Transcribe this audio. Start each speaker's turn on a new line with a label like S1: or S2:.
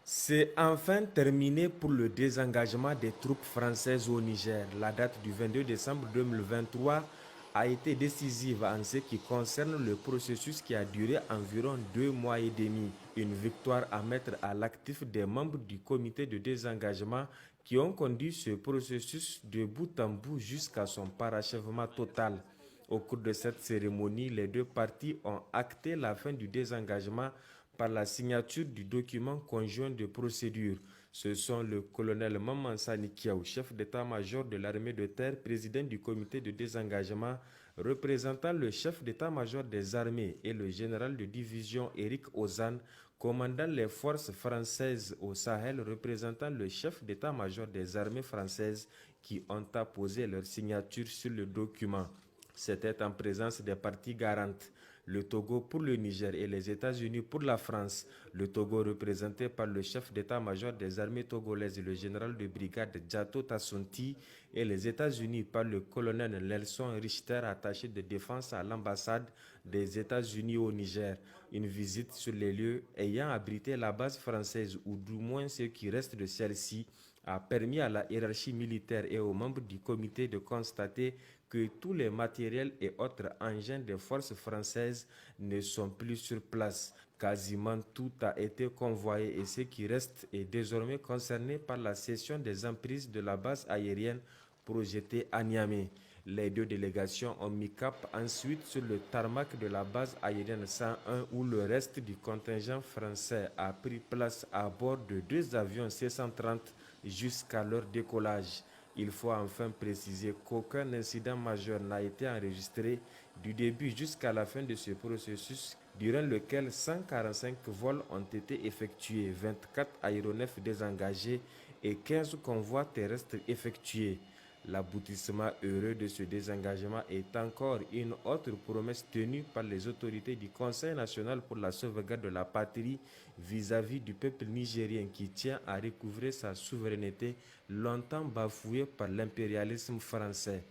S1: C'est enfin terminé pour le désengagement des troupes françaises au Niger. La date du 22 décembre 2023 a été décisive en ce qui concerne le processus qui a duré environ 2 mois et demi. Une victoire à mettre à l'actif des membres du comité de désengagement qui ont conduit ce processus de bout en bout jusqu'à son parachèvement total. Au cours de cette cérémonie, les deux parties ont acté la fin du désengagement par la signature du document conjoint de procédure. Ce sont le colonel Maman Sani Kiaou, chef d'état-major de l'armée de terre, président du comité de désengagement, représentant le chef d'état-major des armées, et le général de division Éric Ozan, commandant les forces françaises au Sahel, représentant le chef d'état-major des armées françaises, qui ont apposé leur signature sur le document. C'était en présence des parties garantes, le Togo pour le Niger et les États-Unis pour la France. Le Togo représenté par le chef d'état-major des armées togolaises, le général de brigade Djato Tassonti, et les États-Unis par le colonel Nelson Richter, attaché de défense à l'ambassade des États-Unis au Niger. Une visite sur les lieux ayant abrité la base française, ou du moins ce qui reste de celle-ci, a permis à la hiérarchie militaire et aux membres du comité de constater que tous les matériels et autres engins des forces françaises ne sont plus sur place. Quasiment tout a été convoyé et ce qui reste est désormais concerné par la cession des emprises de la base aérienne projetée à Niamey. Les deux délégations ont mis cap ensuite sur le tarmac de la base aérienne 101 où le reste du contingent français a pris place à bord de deux avions C-130 jusqu'à leur décollage. Il faut enfin préciser qu'aucun incident majeur n'a été enregistré du début jusqu'à la fin de ce processus, durant lequel 145 vols ont été effectués, 24 aéronefs désengagés et 15 convois terrestres effectués. L'aboutissement heureux de ce désengagement est encore une autre promesse tenue par les autorités du Conseil national pour la sauvegarde de la patrie vis-à-vis du peuple nigérien qui tient à recouvrer sa souveraineté longtemps bafouée par l'impérialisme français.